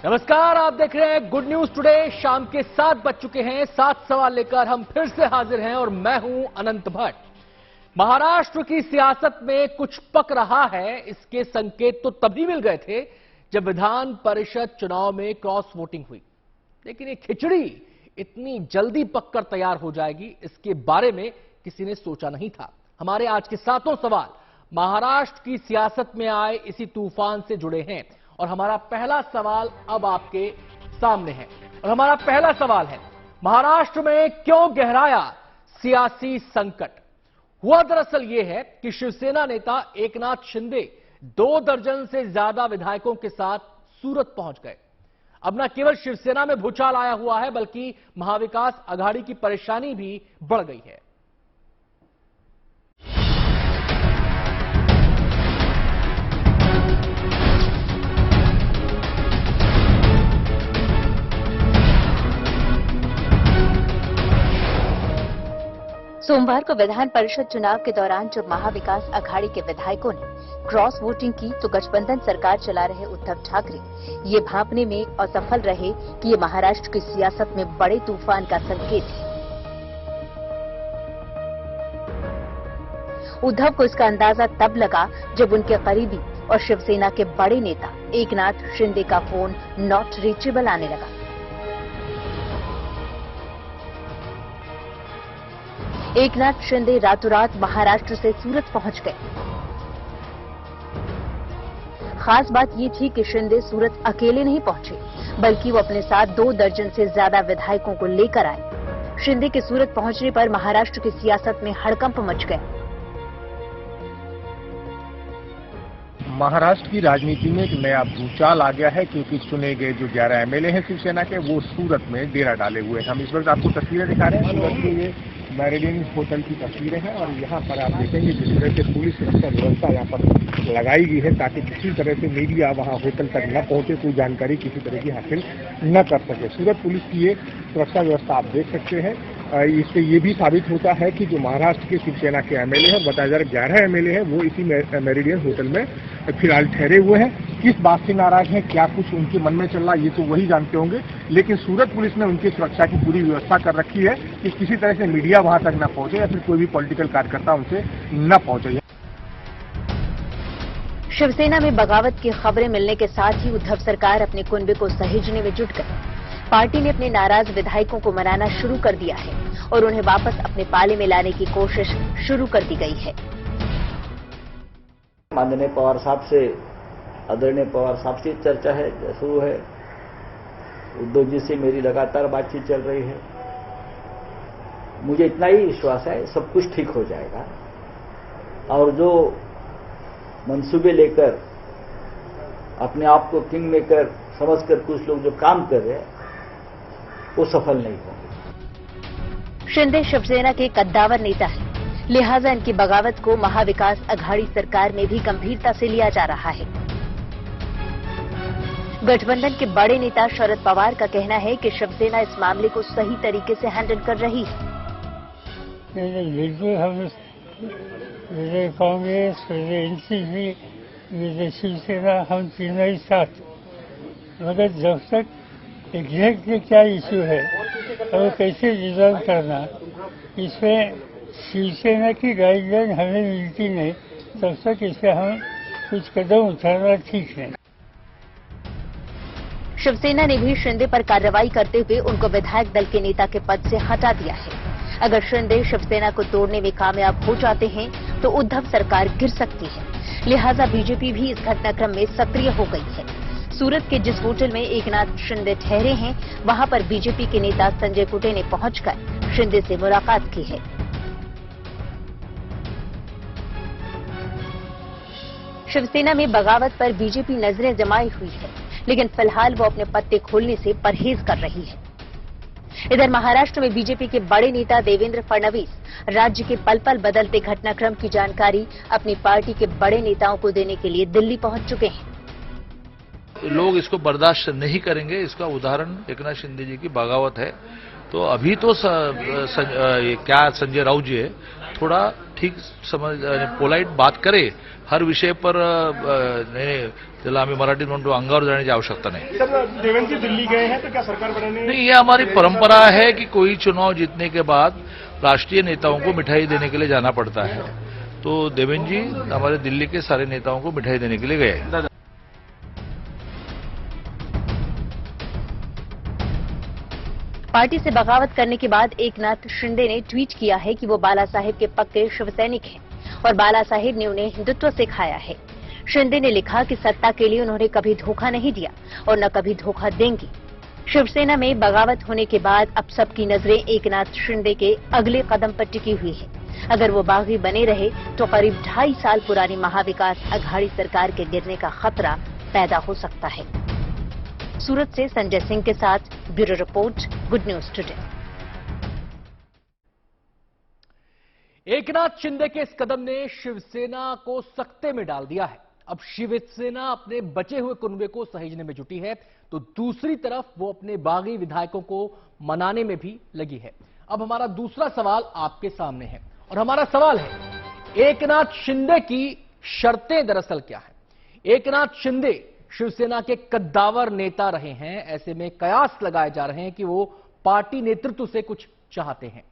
नमस्कार, आप देख रहे हैं गुड न्यूज टुडे। शाम के 7 बज चुके हैं। 7 सवाल लेकर हम फिर से हाजिर हैं और मैं हूं अनंत भट्ट। महाराष्ट्र की सियासत में कुछ पक रहा है, इसके संकेत तो तभी मिल गए थे जब विधान परिषद चुनाव में क्रॉस वोटिंग हुई, लेकिन ये खिचड़ी इतनी जल्दी पककर तैयार हो जाएगी, इसके बारे में किसी ने सोचा नहीं था। हमारे आज के 7 सवाल महाराष्ट्र की सियासत में आए इसी तूफान से जुड़े हैं और हमारा पहला सवाल अब आपके सामने है। और हमारा पहला सवाल है, महाराष्ट्र में क्यों गहराया सियासी संकट? हुआ दरअसल यह है कि शिवसेना नेता एकनाथ शिंदे 2 दर्जन से ज्यादा विधायकों के साथ सूरत पहुंच गए। अब न केवल शिवसेना में भूचाल आया हुआ है, बल्कि महाविकास अघाड़ी की परेशानी भी बढ़ गई है। सोमवार को विधान परिषद चुनाव के दौरान जब महाविकास अघाड़ी के विधायकों ने क्रॉस वोटिंग की तो गठबंधन सरकार चला रहे उद्धव ठाकरे ये भांपने में असफल रहे कि ये महाराष्ट्र की सियासत में बड़े तूफान का संकेत है। उद्धव को इसका अंदाजा तब लगा जब उनके करीबी और शिवसेना के बड़े नेता एकनाथ शिंदे का फोन नॉट रीचेबल आने लगा। एकनाथ शिंदे रातों रात महाराष्ट्र से सूरत पहुंच गए। खास बात ये थी कि शिंदे सूरत अकेले नहीं पहुंचे, बल्कि वो अपने साथ 2 दर्जन से ज्यादा विधायकों को लेकर आए। शिंदे के सूरत पहुंचने पर महाराष्ट्र की सियासत में हड़कंप मच गया। महाराष्ट्र की राजनीति में एक नया भूचाल आ गया है, क्योंकि चुने गए जो 11 एमएलए हैं शिवसेना के, वो सूरत में डेरा डाले हुए हैं। हम इस वक्त आपको तस्वीरें दिखा रहे हैं। सूरत के ये मैरिडियन होटल की तस्वीरें हैं और यहाँ पर आप देखेंगे जिस तरह से पुलिस सुरक्षा व्यवस्था यहाँ पर लगाई गई है ताकि किसी तरह से मीडिया वहाँ होटल तक न पहुंचे, कोई जानकारी किसी तरह की हासिल न कर सके। सूरत पुलिस की ये सुरक्षा व्यवस्था आप देख सकते हैं। इससे ये भी साबित होता है कि जो महाराष्ट्र के शिवसेना के एमएलए हैं, बताया जा रहा है 11 एमएलए हैं, वो इसी मेरिडियन होटल में फिलहाल ठहरे हुए हैं। किस बात से नाराज हैं, क्या कुछ उनके मन में चल रहा है, ये तो वही जानते होंगे। लेकिन सूरत पुलिस ने उनकी सुरक्षा की पूरी व्यवस्था कर रखी है कि किसी तरह से मीडिया वहां तक न पहुंचे या फिर कोई भी पॉलिटिकल कार्यकर्ता उनसे न पहुंचे। शिवसेना में बगावत की खबरें मिलने के साथ ही उद्धव सरकार अपने कुनबे को सहेजने में जुट गई। पार्टी ने अपने नाराज विधायकों को मनाना शुरू कर दिया है और उन्हें वापस अपने पाले में लाने की कोशिश शुरू कर दी गई है। माननीय पवार साहब से, आदरणीय पवार साहब से चर्चा है शुरू है। उद्धव जी से मेरी लगातार बातचीत चल रही है। मुझे इतना ही विश्वास है सब कुछ ठीक हो जाएगा और जो मंसूबे लेकर अपने आप को किंग मेकर समझकर कुछ लोग जो काम कर रहे हैं वो सफल नहीं होंगे। शिंदे शिवसेना के कद्दावर नेता हैं, लिहाजा इनकी बगावत को महाविकास अघाड़ी सरकार में भी गंभीरता से लिया जा रहा है। गठबंधन के बड़े नेता शरद पवार का कहना है कि शिवसेना इस मामले को सही तरीके से हैंडल कर रही है। बिल्कुल हम कांग्रेस, एनसीपी, शिवसेना, हम तीनों ही साथ, मगर जब तक एग्जैक्ट क्या इश्यू है और कैसे रिजॉल्व करना, इसमें शिवसेना की गाइडलाइन हमें मिलती नहीं, तब तक इसे हम कुछ कदम उठाना ठीक नहीं। शिवसेना ने भी शिंदे पर कार्रवाई करते हुए उनको विधायक दल के नेता के पद से हटा दिया है। अगर शिंदे शिवसेना को तोड़ने में कामयाब हो जाते हैं तो उद्धव सरकार गिर सकती है, लिहाजा बीजेपी भी इस घटनाक्रम में सक्रिय हो गई है। सूरत के जिस होटल में एकनाथ शिंदे ठहरे हैं, वहां पर बीजेपी के नेता संजय कुटे ने पहुंचकर शिंदे से मुलाकात की है। शिवसेना में बगावत पर बीजेपी नजरें जमाई हुई है, लेकिन फिलहाल वो अपने पत्ते खोलने से परहेज कर रही है। इधर महाराष्ट्र में बीजेपी के बड़े नेता देवेंद्र फडणवीस राज्य के पल पल बदलते घटनाक्रम की जानकारी अपनी पार्टी के बड़े नेताओं को देने के लिए दिल्ली पहुंच चुके हैं। लोग इसको बर्दाश्त नहीं करेंगे। इसका उदाहरण एकनाथ शिंदे जी की बगावत है तो अभी तो क्या संजय राउत जी है थोड़ा ठीक समझ पोलाइट बात करे हर विषय पर त्याला आम्ही मराठीत म्हणतो अंगावर जाण्याची आवश्यकता नाही. सर देवेंद्र जी दिल्ली गए हैं तो क्या सरकार बनाने नहीं, ये हमारी परंपरा है कि कोई चुनाव जीतने के बाद राष्ट्रीय नेताओं को मिठाई देने के लिए जाना पड़ता है. तो देवेंद्र जी हमारे दिल्ली के सारे नेताओं को मिठाई देने के लिए गए हैं. पार्टी से बगावत करने के बाद एकनाथ शिंदे ने ट्वीट किया है कि वो बाला साहेब के पक्के शिवसैनिक हैं और बाला साहेब ने उन्हें हिंदुत्व सिखाया है. शिंदे ने लिखा कि सत्ता के लिए उन्होंने कभी धोखा नहीं दिया और न कभी धोखा देंगे. शिवसेना में बगावत होने के बाद अब सबकी नजरें एकनाथ शिंदे के अगले कदम पर टिकी हुई है. अगर वो बागी बने रहे तो करीब 2.5 साल पुरानी महाविकास अघाड़ी सरकार के गिरने का खतरा पैदा हो सकता है. सूरत से संजय सिंह के साथ bureau report, good news today. Eknath Shinde के इस कदम ने शिवसेना को सकते में डाल दिया है. अब शिवसेना अपने बचे हुए कुनबे को सहेजने में जुटी है तो दूसरी तरफ वो अपने बागी विधायकों को मनाने में भी लगी है. अब हमारा दूसरा सवाल आपके सामने है और हमारा सवाल है एकनाथ शिंदे की शर्तें दरअसल क्या है. एकनाथ शिंदे शिवसेना के कद्दावर नेता रहे हैं. ऐसे में कयास लगाए जा रहे हैं कि वो पार्टी नेतृत्व से कुछ चाहते हैं.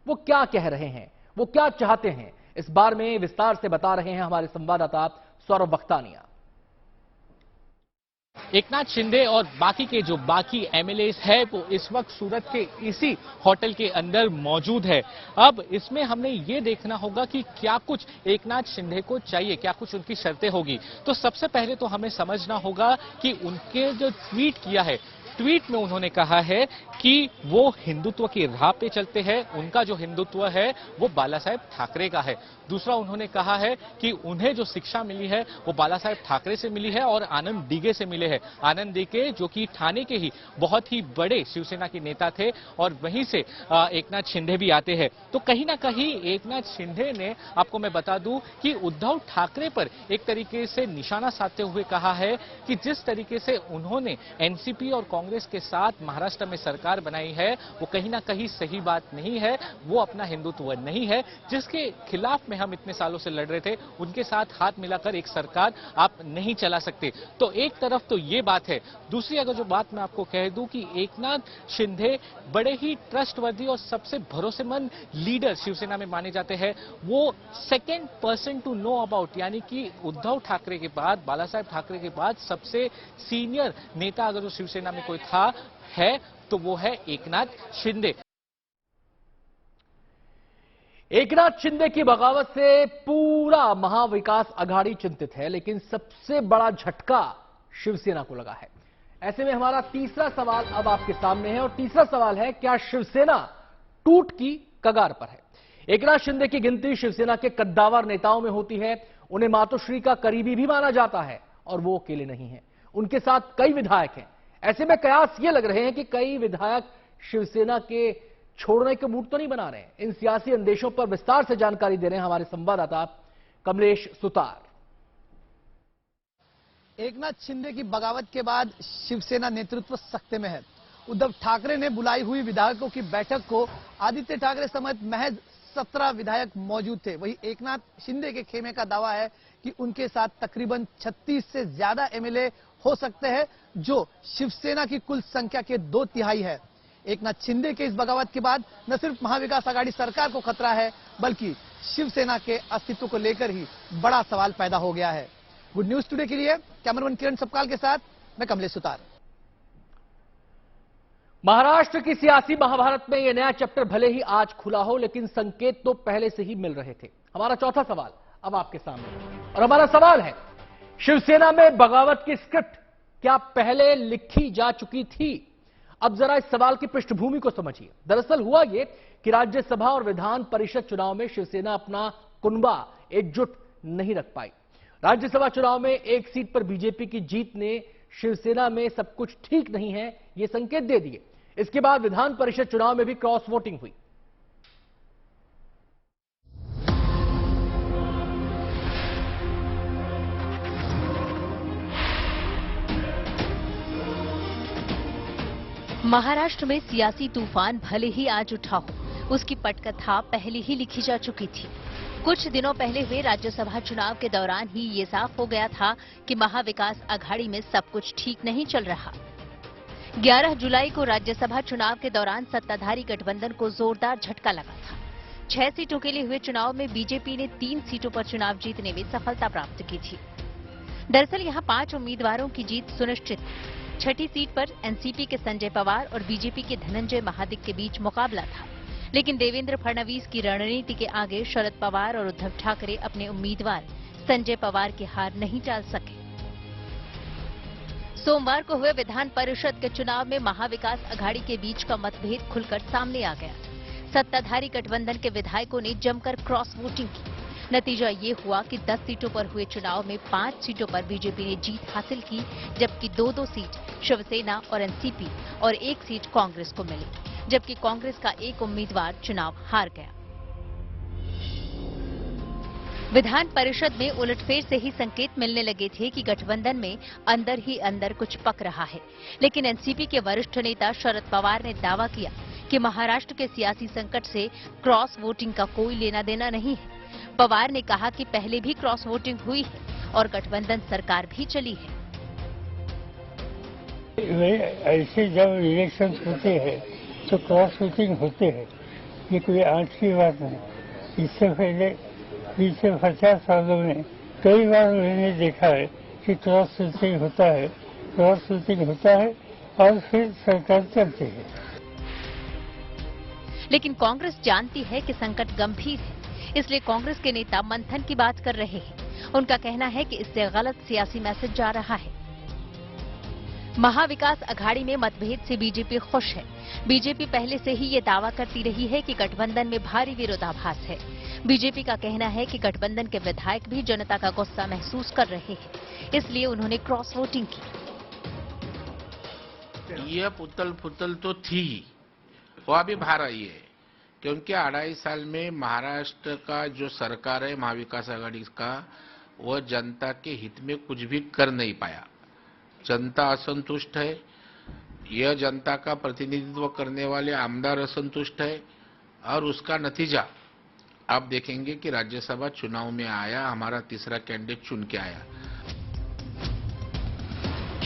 वो क्या कह रहे हैं, वो क्या चाहते हैं, इस बारे में विस्तार से बता रहे हैं हमारे संवाददाता सौरभ बख्तानिया. एकनाथ शिंदे और बाकी के जो बाकी एमएलएस है वो इस वक्त सूरत के इसी होटल के अंदर मौजूद है. अब इसमें हमने ये देखना होगा कि क्या कुछ एकनाथ शिंदे को चाहिए, क्या कुछ उनकी शर्तें होगी. तो सबसे पहले तो हमें समझना होगा कि उनके जो ट्वीट किया है, ट्वीट में उन्होंने कहा है कि वो हिंदुत्व की राह पे चलते हैं. उनका जो हिंदुत्व है वो बाला साहेब ठाकरे का है. दूसरा उन्होंने कहा है कि उन्हें जो शिक्षा मिली है वो बाला साहेब ठाकरे से मिली है और आनंद डीगे से मिले हैं. आनंद डीगे जो कि ठाणे के ही बहुत ही बड़े शिवसेना के नेता थे और वहीं से एकनाथ शिंदे भी आते हैं. तो कहीं ना कहीं एकनाथ शिंदे ने, आपको मैं बता दूं कि उद्धव ठाकरे पर एक तरीके से निशाना साधते हुए कहा है कि जिस तरीके से उन्होंने एनसीपी और कांग्रेस के साथ महाराष्ट्र में सरकार बनाई है वो कहीं ना कहीं सही बात नहीं है, वो अपना हिंदुत्व नहीं है. जिसके खिलाफ में हम इतने सालों से लड़ रहे थे उनके साथ हाथ मिलाकर एक सरकार आप नहीं चला सकते. तो एक तरफ तो ये बात है. दूसरी अगर जो बात मैं आपको कह दूं कि एकनाथ शिंदे बड़े ही ट्रस्टवर्दी और सबसे भरोसेमंद लीडर शिवसेना में माने जाते हैं. वो second person to know about, यानी कि उद्धव ठाकरे के बाद, बाला साहेब ठाकरे के बाद सबसे सीनियर नेता अगर जो शिवसेना में कोई था है तो वो है एकनाथ शिंदे. एकनाथ शिंदे की बगावत से पूरा महाविकास अघाड़ी चिंतित है, लेकिन सबसे बड़ा झटका शिवसेना को लगा है. ऐसे में हमारा तीसरा सवाल अब आपके सामने है और तीसरा सवाल है क्या शिवसेना टूट की कगार पर है. एकनाथ शिंदे की गिनती शिवसेना के कद्दावर नेताओं में होती है. उन्हें मातोश्री का करीबी भी माना जाता है और वो अकेले नहीं है, उनके साथ कई विधायक हैं. ऐसे में कयास ये लग रहे हैं कि कई विधायक शिवसेना के छोड़ने के मूड तो नहीं बना रहे हैं. इन सियासी अंदेशों पर विस्तार से जानकारी दे रहे हैं हमारे संवाददाता कमलेश सुतार. एकनाथ शिंदे की बगावत के बाद शिवसेना नेतृत्व सख्ते में है. उद्धव ठाकरे ने बुलाई हुई विधायकों की बैठक को आदित्य ठाकरे समेत महज 17 विधायक मौजूद थे. वही एकनाथ शिंदे के खेमे का दावा है कि उनके साथ तकरीबन 36 से ज्यादा एमएलए हो सकते हैं, जो शिवसेना की कुल संख्या के 2/3 है. एकनाथ शिंदे के इस बगावत के बाद न सिर्फ महाविकास आघाड़ी सरकार को खतरा है बल्कि शिवसेना के अस्तित्व को लेकर ही बड़ा सवाल पैदा हो गया है. गुड न्यूज टुडे के लिए कैमरामैन किरण सपकाल के साथ मैं कमलेश सुतार. महाराष्ट्र की सियासी महाभारत में यह नया चैप्टर भले ही आज खुला हो, लेकिन संकेत तो पहले से ही मिल रहे थे. हमारा चौथा सवाल अब आपके सामने और हमारा सवाल है शिवसेना में बगावत की स्क्रिप्ट क्या पहले लिखी जा चुकी थी? अब जरा इस सवाल की पृष्ठभूमि को समझिए. दरअसल हुआ यह कि राज्यसभा और विधान परिषद चुनाव में शिवसेना अपना कुनबा एकजुट नहीं रख पाई. राज्यसभा चुनाव में एक सीट पर बीजेपी की जीत ने शिवसेना में सब कुछ ठीक नहीं है ये संकेत दे दिए. इसके बाद विधान परिषद चुनाव में भी क्रॉस वोटिंग हुई. महाराष्ट्र में सियासी तूफान भले ही आज उठा हो, उसकी पटकथा पहले ही लिखी जा चुकी थी। कुछ दिनों पहले हुए राज्यसभा चुनाव के दौरान ही ये साफ हो गया था कि महाविकास अघाड़ी में सब कुछ ठीक नहीं चल रहा। 11 जुलाई को राज्यसभा चुनाव के दौरान सत्ताधारी गठबंधन को जोरदार झटका लगा था। 6 सीटों के लिए हुए चुनाव में बीजेपी ने 3 सीटों पर चुनाव जीतने में सफलता प्राप्त की थी। दरअसल यहां 5 उम्मीदवारों की जीत सुनिश्चित थी। 6ठी सीट पर एनसीपी के संजय पवार और बीजेपी के धनंजय महादिक के बीच मुकाबला था, लेकिन देवेंद्र फडणवीस की रणनीति के आगे शरद पवार और उद्धव ठाकरे अपने उम्मीदवार संजय पवार की हार नहीं टाल सके। सोमवार को हुए विधान परिषद के चुनाव में महाविकास अघाड़ी के बीच का मतभेद खुलकर सामने आ गया। सत्ताधारी गठबंधन के विधायकों ने जमकर क्रॉस वोटिंग की। नतीजा ये हुआ कि 10 सीटों पर हुए चुनाव में 5 सीटों पर बीजेपी ने जीत हासिल की, जबकि 2-2 सीट शिवसेना और एनसीपी और 1 सीट कांग्रेस को मिली, जबकि कांग्रेस का एक उम्मीदवार चुनाव हार गया। विधान परिषद में उलटफेर से ही संकेत मिलने लगे थे कि गठबंधन में अंदर ही अंदर कुछ पक रहा है, लेकिन एनसीपी के वरिष्ठ नेता शरद पवार ने दावा किया कि महाराष्ट्र के सियासी संकट से क्रॉस वोटिंग का कोई लेना देना नहीं है। पवार ने कहा कि पहले भी क्रॉस वोटिंग हुई है और गठबंधन सरकार भी चली है। ऐसे जब इलेक्शन होते हैं तो क्रॉस वोटिंग होते हैं, ये कोई आज की बात नहीं। इससे पहले पिछले 50 सालों में कई बार मैंने देखा है कि क्रॉस वोटिंग होता है और फिर सरकार चलती है। लेकिन कांग्रेस जानती है कि संकट गंभीर है, इसलिए कांग्रेस के नेता मंथन की बात कर रहे हैं। उनका कहना है कि इससे गलत सियासी मैसेज जा रहा है। महाविकास अघाड़ी में मतभेद से बीजेपी खुश है। बीजेपी पहले से ही ये दावा करती रही है कि गठबंधन में भारी विरोधाभास है। बीजेपी का कहना है कि गठबंधन के विधायक भी जनता का गुस्सा महसूस कर रहे हैं, इसलिए उन्होंने क्रॉस वोटिंग की। यह पुतल फुतल तो थी, वो अभी बाहर आई है, क्योंकि 2.5 साल में महाराष्ट्र का जो सरकार है महाविकास आघाड़ी का, वह जनता के हित में कुछ भी कर नहीं पाया। जनता असंतुष्ट है, यह जनता का प्रतिनिधित्व करने वाले आमदार असंतुष्ट है, और उसका नतीजा आप देखेंगे कि राज्यसभा चुनाव में आया, हमारा तीसरा कैंडिडेट चुन के आया।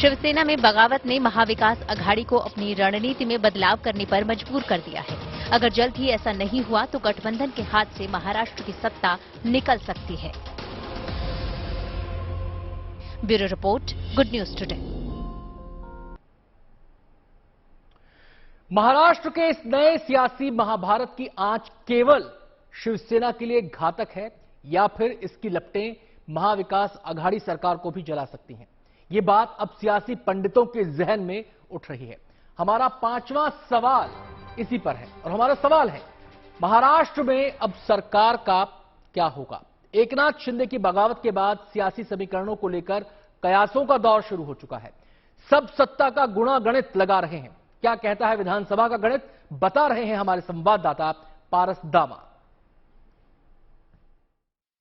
शिवसेना में बगावत ने महाविकास अघाड़ी को अपनी रणनीति में बदलाव करने पर मजबूर कर दिया है। अगर जल्द ही ऐसा नहीं हुआ तो गठबंधन के हाथ से महाराष्ट्र की सत्ता निकल सकती है। Bureau report, good news today. Maharashtra के इस नए सियासी महाभारत की आंच केवल शिवसेना के लिए घातक है या फिर इसकी लपटें महाविकास अघाड़ी सरकार को भी जला सकती हैं। ये बात अब सियासी पंडितों के जहन में उठ रही है। हमारा 5वां सवाल इसी पर है और हमारा सवाल है, महाराष्ट्र में अब सरकार का क्या होगा? एकनाथ शिंदे की बगावत के बाद सियासी समीकरणों को लेकर कयासों का दौर शुरू हो चुका है। सब सत्ता का गुणा गणित लगा रहे हैं। क्या कहता है विधानसभा का गणित, बता रहे हैं हमारे संवाददाता पारस दामा।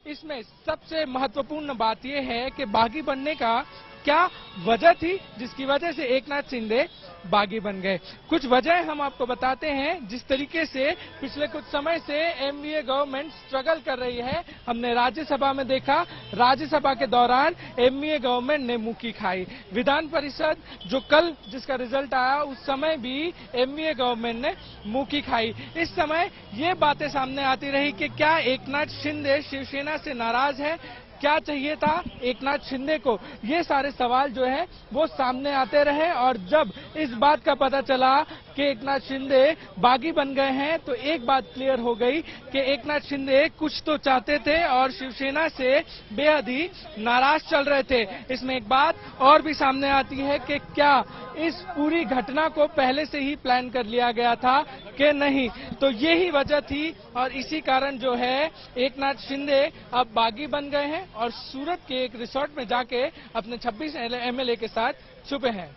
इसमें सबसे महत्वपूर्ण बात यह है कि बागी बनने का क्या वजह थी जिसकी वजह से एकनाथ शिंदे बागी बन गए। कुछ वजह हम आपको बताते हैं। जिस तरीके से पिछले कुछ समय से एमवीए गवर्नमेंट स्ट्रगल कर रही है, हमने राज्यसभा में देखा। राज्यसभा के दौरान एमवीए गवर्नमेंट ने मुंह की खाई। विधान परिषद जो कल जिसका रिजल्ट आया, उस समय भी एमवीए गवर्नमेंट ने मुंह की खाई। इस समय ये बातें सामने आती रही कि क्या एकनाथ शिंदे शिवसेना से नाराज है, क्या चाहिए था एकनाथ शिंदे को। ये सारे सवाल जो है वो सामने आते रहे, और जब इस बात का पता चला कि एकनाथ शिंदे बागी बन गए हैं तो एक बात क्लियर हो गई कि एकनाथ शिंदे कुछ तो चाहते थे और शिवसेना से बेहद ही नाराज चल रहे थे। इसमें एक बात और भी सामने आती है कि क्या इस पूरी घटना को पहले से ही प्लान कर लिया गया था कि नहीं। तो यही वजह थी और इसी कारण जो है एकनाथ शिंदे अब बागी बन गए हैं और सूरत के एक रिसोर्ट में जाके अपने 26 एमएलए के साथ छुपे हैं।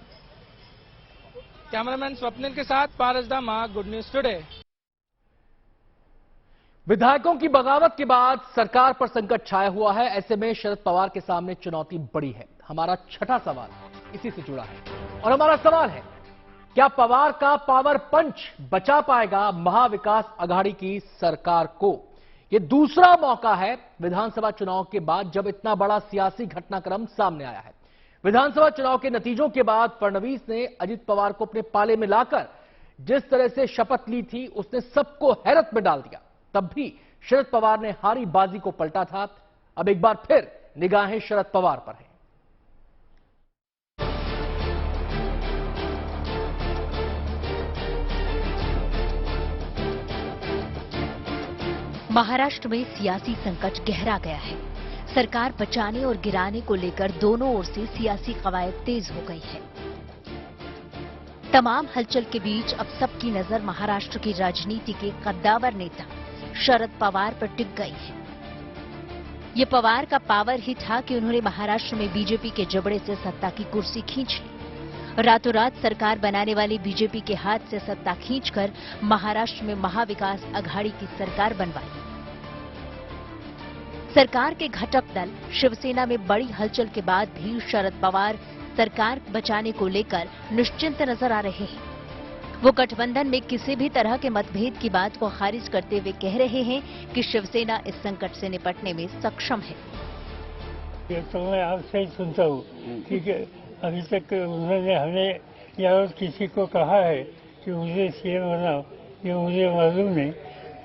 कैमरामैन स्वप्निल के साथ पारस दामा, गुड न्यूज टुडे। विधायकों की बगावत के बाद सरकार पर संकट छाया हुआ है। ऐसे में शरद पवार के सामने चुनौती बड़ी है। हमारा छठा सवाल इसी से जुड़ा है और हमारा सवाल है, क्या पवार का पावर पंच बचा पाएगा महाविकास अघाड़ी की सरकार को? यह दूसरा मौका है विधानसभा चुनाव के बाद जब इतना बड़ा सियासी घटनाक्रम सामने आया है। विधानसभा चुनाव के नतीजों के बाद फडणवीस ने अजित पवार को अपने पाले में लाकर जिस तरह से शपथ ली थी उसने सबको हैरत में डाल दिया। तब भी शरद पवार ने हारी बाजी को पलटा था। अब एक बार फिर निगाहें शरद पवार पर हैं। महाराष्ट्र में सियासी संकट गहरा गया है। सरकार बचाने और गिराने को लेकर दोनों ओर से सियासी कवायद तेज हो गई है। तमाम हलचल के बीच अब सबकी नजर महाराष्ट्र की राजनीति के कद्दावर नेता शरद पवार पर टिक गई है। ये पवार का पावर ही था कि उन्होंने महाराष्ट्र में बीजेपी के जबड़े से सत्ता की कुर्सी खींच ली। रातों रात सरकार बनाने वाली बीजेपी के हाथ से सत्ता खींचकर महाराष्ट्र में महाविकास अघाड़ी की सरकार बनवाई। सरकार के घटक दल शिवसेना में बड़ी हलचल के बाद भी शरद पवार सरकार बचाने को लेकर निश्चिंत नजर आ रहे हैं। वो गठबंधन में किसी भी तरह के मतभेद की बात को खारिज करते हुए कह रहे हैं कि शिवसेना इस संकट से निपटने में सक्षम है। ये तो मैं आपसे ही सुनता हूँ, ठीक है। अभी तक उन्होंने हमें या और किसी को कहा है कि मुझे सीएम बनाओ, ये मुझे मालूम नहीं,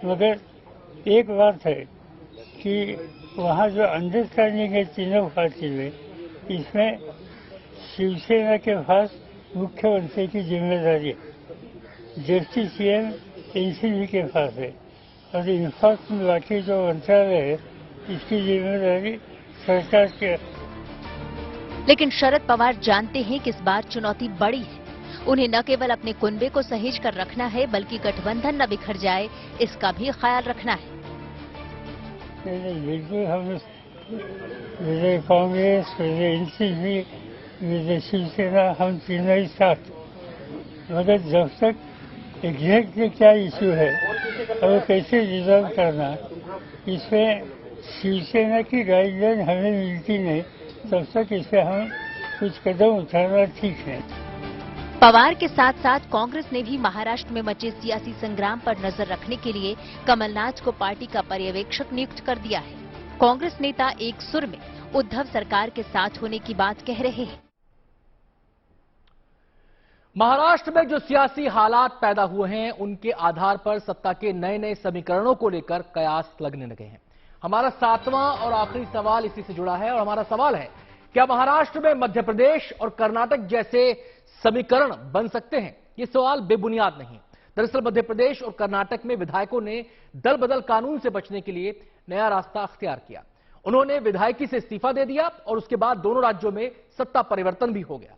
मगर एक बात है कि वहाँ जो अंडरस्टैंडिंग है तीनों पार्टी में, इसमें शिवसेना के पास मुख्यमंत्री की जिम्मेदारी है, जबकि सीएम एनसीपी के पास है, और इनफैक्ट बाकी जो मंत्रालय है इसकी जिम्मेदारी सरकार की। लेकिन शरद पवार जानते हैं कि इस बार चुनौती बड़ी है। उन्हें न केवल अपने कुनबे को सहेज कर रखना है बल्कि गठबंधन न बिखर जाए इसका भी ख्याल रखना है। बिल्कुल, हम विजय कांग्रेस, विजय एनसीपी, विजय शिवसेना, हम तीनों ही साथ, मगर जब तक एग्जैक्टली क्या इश्यू है और कैसे रिजॉल्व करना, इसमें शिवसेना की गाइडलाइन हमें मिलती नहीं, तब तक इसे हम कुछ कदम उठाना ठीक है। पवार के साथ साथ कांग्रेस ने भी महाराष्ट्र में मचे सियासी संग्राम पर नजर रखने के लिए कमलनाथ को पार्टी का पर्यवेक्षक नियुक्त कर दिया है। कांग्रेस नेता एक सुर में उद्धव सरकार के साथ होने की बात कह रहे हैं। महाराष्ट्र में जो सियासी हालात पैदा हुए हैं उनके आधार पर सत्ता के नए नए समीकरणों को लेकर कयास लगने लगे हैं। हमारा 7वां और आखिरी सवाल इसी से जुड़ा है और हमारा सवाल है, क्या महाराष्ट्र में मध्य प्रदेश और कर्नाटक जैसे समीकरण बन सकते हैं? ये सवाल बेबुनियाद नहीं। दरअसल मध्य प्रदेश और कर्नाटक में विधायकों ने दल बदल कानून से बचने के लिए नया रास्ता अख्तियार किया। उन्होंने विधायकी से इस्तीफा दे दिया और उसके बाद दोनों राज्यों में सत्ता परिवर्तन भी हो गया।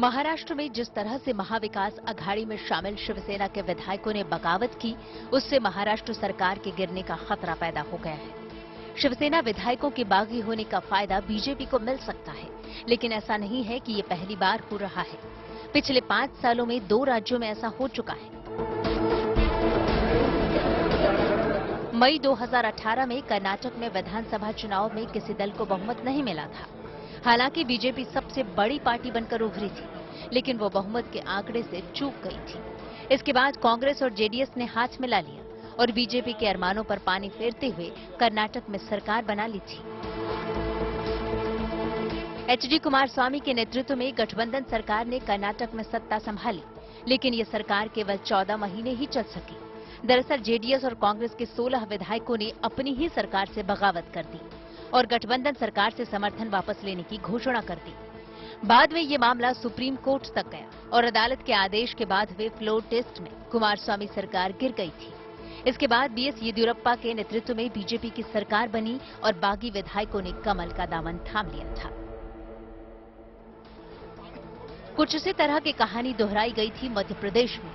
महाराष्ट्र में जिस तरह से महाविकास अघाड़ी में शामिल शिवसेना के विधायकों ने बगावत की, उससे महाराष्ट्र सरकार के गिरने का खतरा पैदा हो गया है। शिवसेना विधायकों के बागी होने का फायदा बीजेपी को मिल सकता है, लेकिन ऐसा नहीं है कि ये पहली बार हो रहा है। पिछले 5 सालों में 2 राज्यों में ऐसा हो चुका है। मई 2018 में कर्नाटक में विधानसभा चुनाव में किसी दल को बहुमत नहीं मिला था। हालांकि बीजेपी सबसे बड़ी पार्टी बनकर उभरी थी, लेकिन वो बहुमत के आंकड़े से चूक गई थी। इसके बाद कांग्रेस और जेडीएस ने हाथ मिला लिया और बीजेपी के अरमानों पर पानी फेरते हुए कर्नाटक में सरकार बना ली थी। एचडी कुमारस्वामी के नेतृत्व में गठबंधन सरकार ने कर्नाटक में सत्ता संभाली, लेकिन ये सरकार केवल 14 महीने ही चल सकी। दरअसल जेडीएस और कांग्रेस के 16 विधायकों ने अपनी ही सरकार से बगावत कर दी और गठबंधन सरकार से समर्थन वापस लेने की घोषणा कर दी। बाद में ये मामला सुप्रीम कोर्ट तक गया और अदालत के आदेश के बाद हुए फ्लोर टेस्ट में कुमारस्वामी सरकार गिर गई थी। इसके बाद बीएस येदियुरप्पा के नेतृत्व में बीजेपी की सरकार बनी और बागी विधायकों ने कमल का दामन थाम लिया था। कुछ इसी तरह की कहानी दोहराई गई थी मध्य प्रदेश में।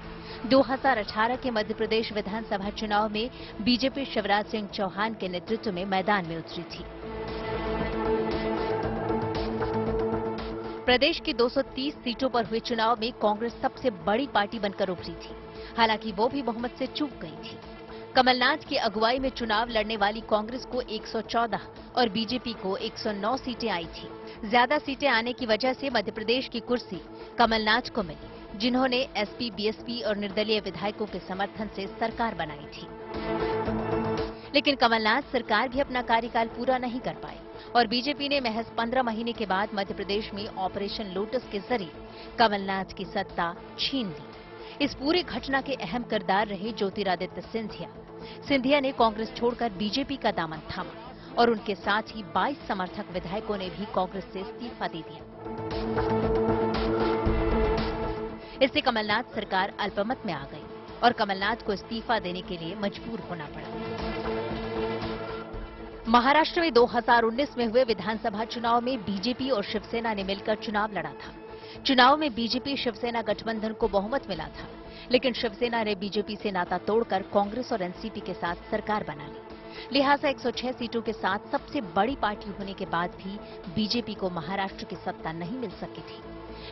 2018 के मध्य प्रदेश विधानसभा चुनाव में बीजेपी शिवराज सिंह चौहान के नेतृत्व में मैदान में उतरी थी। प्रदेश की 230 सीटों पर हुए चुनाव में कांग्रेस सबसे बड़ी पार्टी बनकर उभरी थी। हालांकि वो भी बहुमत से चूक गई थी। कमलनाथ की अगुवाई में चुनाव लड़ने वाली कांग्रेस को 114 और बीजेपी को 109 सीटें आई थी। ज्यादा सीटें आने की वजह से मध्य प्रदेश की कुर्सी कमलनाथ को मिली, जिन्होंने एसपी, बीएसपी और निर्दलीय विधायकों के समर्थन से सरकार बनाई थी। लेकिन कमलनाथ सरकार भी अपना कार्यकाल पूरा नहीं कर पाई और बीजेपी ने महज 15 महीने के बाद मध्य प्रदेश में ऑपरेशन लोटस के जरिए कमलनाथ की सत्ता छीन ली। इस पूरी घटना के अहम किरदार रहे ज्योतिरादित्य सिंधिया। सिंधिया ने कांग्रेस छोड़कर बीजेपी का दामन थामा और उनके साथ ही 22 समर्थक विधायकों ने भी कांग्रेस से इस्तीफा दे दिया। इससे कमलनाथ सरकार अल्पमत में आ गई और कमलनाथ को इस्तीफा देने के लिए मजबूर होना पड़ा। महाराष्ट्र में 2019 में हुए विधानसभा चुनाव में बीजेपी और शिवसेना ने मिलकर चुनाव लड़ा था। चुनाव में बीजेपी शिवसेना गठबंधन को बहुमत मिला था, लेकिन शिवसेना ने बीजेपी से नाता तोड़कर कांग्रेस और एनसीपी के साथ सरकार बना ली। लिहाजा 106 सीटों के साथ सबसे बड़ी पार्टी होने के बाद भी बीजेपी को महाराष्ट्र की सत्ता नहीं मिल सकी थी।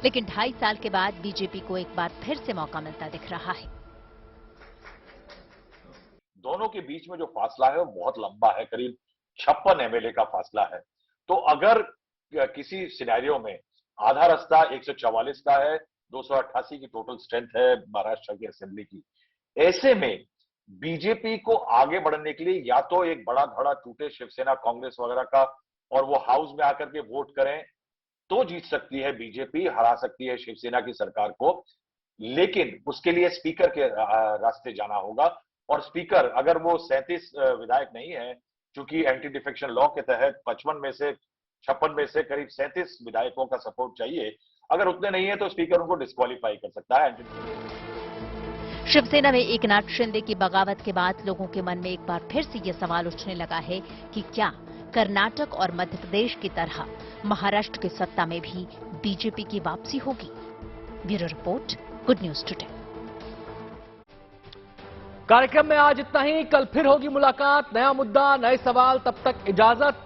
लेकिन 2.5 साल के बाद बीजेपी को एक बार फिर से मौका मिलता दिख रहा है। दोनों के बीच में जो फासला है वो बहुत लंबा है, करीब 56 एमएलए का फासला है। तो अगर किसी सिनेरियो में आधा रास्ता 144 का है, 288 की टोटल स्ट्रेंथ है महाराष्ट्र की असेंबली की, ऐसे में बीजेपी को आगे बढ़ने के लिए या तो एक बड़ा धड़ा टूटे शिवसेना कांग्रेस वगैरह का और वो हाउस में आकर के वोट करें तो जीत सकती है बीजेपी, हरा सकती है शिवसेना की सरकार को। लेकिन उसके लिए स्पीकर के रास्ते जाना होगा और स्पीकर अगर वो 37 विधायक नहीं है, चूंकि एंटी डिफेक्शन लॉ के तहत 56 में से करीब 37 विधायकों का सपोर्ट चाहिए। अगर उतने नहीं है तो स्पीकर उनको डिस्क्वालीफाई कर सकता है। शिवसेना में एकनाथ शिंदे की बगावत के बाद लोगों के मन में एक बार फिर से ये सवाल उठने लगा है कि क्या कर्नाटक और मध्य प्रदेश की तरह महाराष्ट्र की सत्ता में भी बीजेपी की वापसी होगी। Bureau report, good news today. कार्यक्रम में आज इतना ही। कल फिर होगी मुलाकात, नया मुद्दा, नए सवाल। तब तक इजाजत।